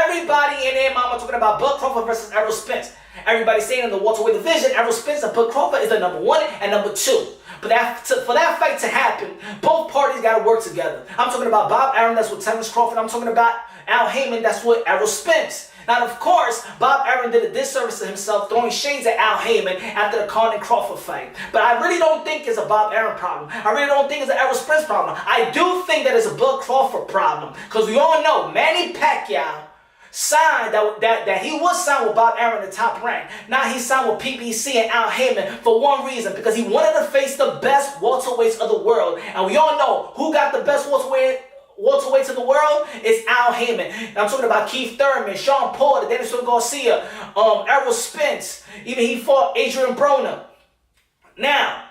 everybody and their mama talking about Bud Crawford versus Errol Spence. Everybody saying in the welterweight division, Errol Spence and Bud Crawford is the number 1 and number 2. But for that fight to happen, both parties got to work together. I'm talking about Bob Arum, that's with Terence Crawford. I'm talking about Al Haymon, that's with Errol Spence. Now, of course, Bob Arum did a disservice to himself, throwing shades at Al Haymon after the Conor Crawford fight. But I really don't think it's a Bob Arum problem. I really don't think it's an Errol Spence problem. I do think that it's a Bud Crawford problem. Because we all know Manny Pacquiao signed that he was signed with Bob Arum in the top rank. Now he's signed with PBC and Al Haymon for one reason, because he wanted to face the best welterweights of the world. And we all know who got the best welterweights of the world is Al Haymon. I'm talking about Keith Thurman, Sean Porter, Dennis Garcia, Errol Spence. Even he fought Adrian Broner. Now,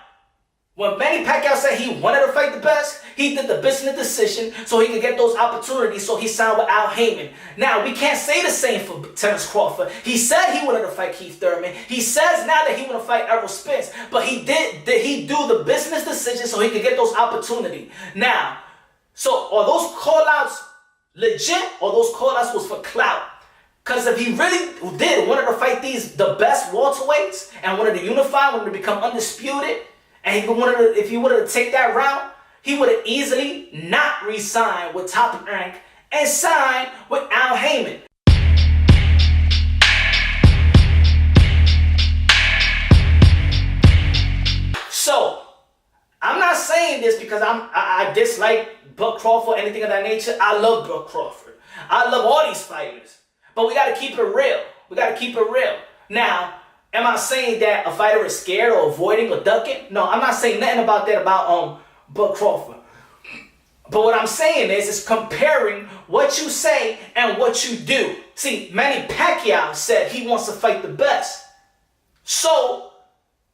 when Manny Pacquiao said he wanted to fight the best, he did the business decision so he could get those opportunities, so he signed with Al Haymon. Now, we can't say the same for Terence Crawford. He said he wanted to fight Keith Thurman. He says now that he want to fight Errol Spence. But he did do the business decision so he could get those opportunities. Now, so are those call-outs legit, or those call-outs was for clout? Because if he really wanted to fight the best welterweights and wanted to unify, wanted to become undisputed, and if he wanted to take that route, he would have easily not re-signed with Top Rank and signed with Al Haymon. So, I'm not saying this because I dislike Bud Crawford or anything of that nature. I love Bud Crawford. I love all these fighters. But we got to keep it real. We got to keep it real. Now, am I saying that a fighter is scared or avoiding or ducking? No, I'm not saying nothing about that about Bud Crawford. But what I'm saying is comparing what you say and what you do. See, Manny Pacquiao said he wants to fight the best. So,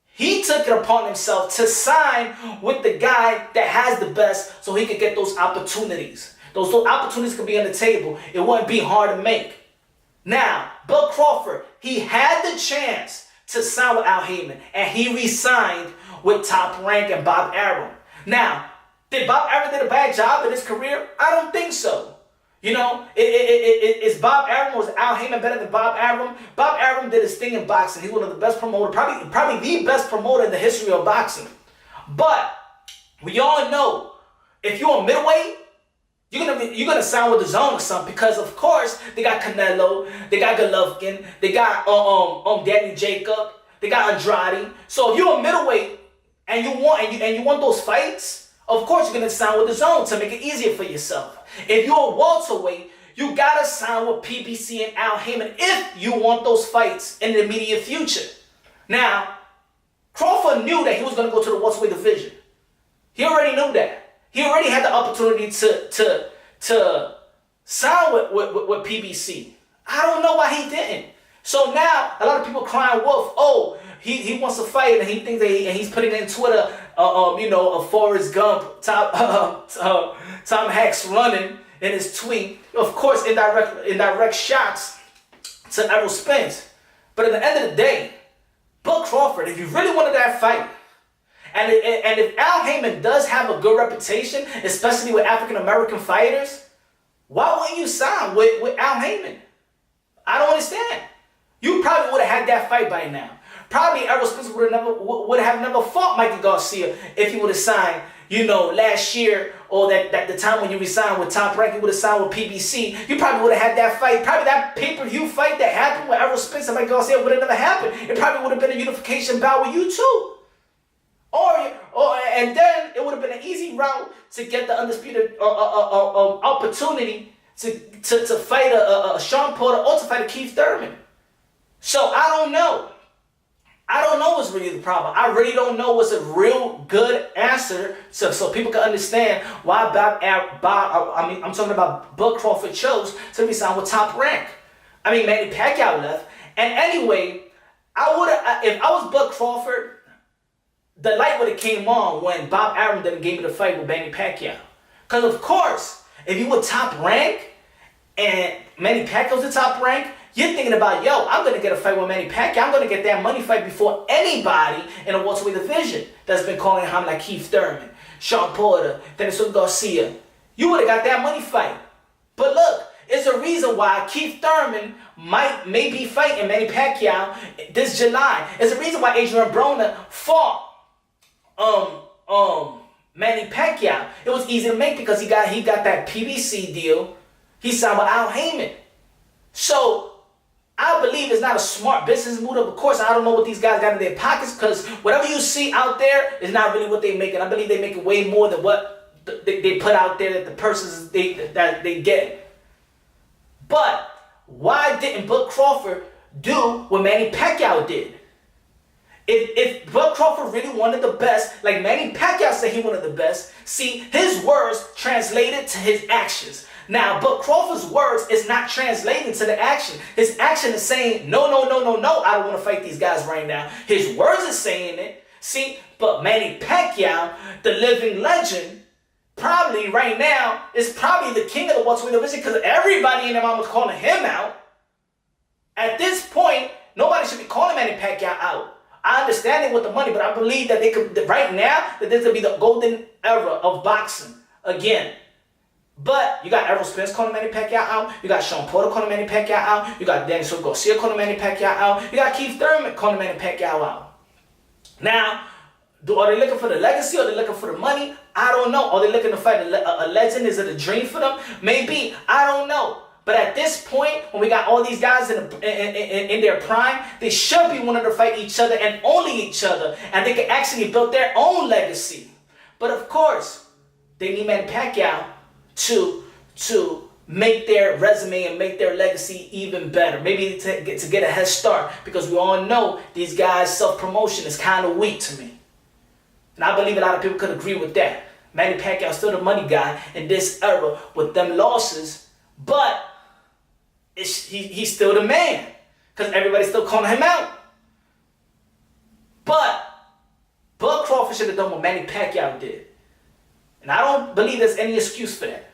he took it upon himself to sign with the guy that has the best so he could get those opportunities. Those opportunities could be on the table. It wouldn't be hard to make. Now, Bud Crawford, he had the chance to sign with Al Haymon, and he re-signed with Top Rank and Bob Arum. Now, did Bob Arum did a bad job in his career? I don't think so. You know, is Bob Arum, was Al Haymon better than Bob Arum? Bob Arum did his thing in boxing. He's one of the best promoters, probably the best promoter in the history of boxing. But we all know, if you're a middleweight, you're gonna sign with the Zone or something, because of course they got Canelo, they got Golovkin, they got Danny Jacob, they got Andrade. So if you're a middleweight and you want those fights, of course you're gonna sign with the Zone to make it easier for yourself. If you're a welterweight, you gotta sign with PBC and Al Haymon if you want those fights in the immediate future. Now, Crawford knew that he was gonna go to the welterweight division. He already knew that. He already had the opportunity to sign with PBC. I don't know why he didn't. So now a lot of people crying wolf. Oh, he wants to fight, and he thinks that he's putting in Twitter, a Forrest Gump, Tom Hanks running in his tweet. Of course, indirect shots to Errol Spence. But at the end of the day, Bud Crawford, if you really wanted that fight, and if Al Haymon does have a good reputation, especially with African-American fighters, why wouldn't you sign with Al Haymon? I don't understand. You probably would have had that fight by now. Probably Errol Spence would have never fought Mikey Garcia if he would have signed, last year, or that the time when you resigned with Top Rank, you would have signed with PBC. You probably would have had that fight. Probably that pay-per-view fight that happened with Errol Spence and Mikey Garcia would have never happened. It probably would have been a unification bout with you too. And then it would have been an easy route to get the undisputed opportunity to fight a Sean Porter or to fight a Keith Thurman. So I don't know. I don't know what's really the problem. I really don't know what's a real good answer so people can understand why I'm talking about Bud Crawford chose to be signed with Top Rank. I mean, Manny Pacquiao left. And anyway, if I was Bud Crawford, the light would have came on when Bob Arum didn't give me the fight with Manny Pacquiao. Because of course, if you were Top Rank and Manny Pacquiao's the Top Rank, you're thinking about, I'm going to get a fight with Manny Pacquiao. I'm going to get that money fight before anybody in the welterweight division that's been calling him like Keith Thurman, Sean Porter, Dennis Garcia. You would have got that money fight. But look, is the reason why Keith Thurman may be fighting Manny Pacquiao this July. It's the reason why Adrian Broner fought Manny Pacquiao. It was easy to make because he got that PBC deal. He signed with HAYMON. So I believe it's not a smart business move. Of course, I don't know what these guys got in their pockets, because whatever you see out there is not really what they making. I believe they making way more than what they put out there, that the persons that they get. But why didn't Bud Crawford do what Manny Pacquiao did? If Bud Crawford really wanted the best, like Manny Pacquiao said he wanted the best, see, his words translated to his actions. Now, Bud Crawford's words is not translating to the action. His action is saying, no, I don't want to fight these guys right now. His words is saying it. See, but Manny Pacquiao, the living legend, probably right now is probably the king of the welterweight division, because everybody in their mom was calling him out. At this point, nobody should be calling Manny Pacquiao out. I understand it with the money, but I believe that they could, right now, that this could be the golden era of boxing again. But you got Errol Spence calling Manny Pacquiao out. You got Sean Porter calling Manny Pacquiao out. You got Daniel Garcia calling Manny Pacquiao out. You got Keith Thurman calling Manny Pacquiao out. Now, are they looking for the legacy, or are they looking for the money? I don't know. Are they looking to fight a legend? Is it a dream for them? Maybe. I don't know. But at this point, when we got all these guys in their prime, they should be wanting to fight each other and only each other. And they can actually build their own legacy. But of course, they need Manny Pacquiao to make their resume and make their legacy even better. Maybe to get a head start. Because we all know these guys' self-promotion is kind of weak to me. And I believe a lot of people could agree with that. Manny Pacquiao is still the money guy in this era with them losses. But he's still the man, because everybody's still calling him out. But Bud Crawford should have done what Manny Pacquiao did. And I don't believe there's any excuse for that.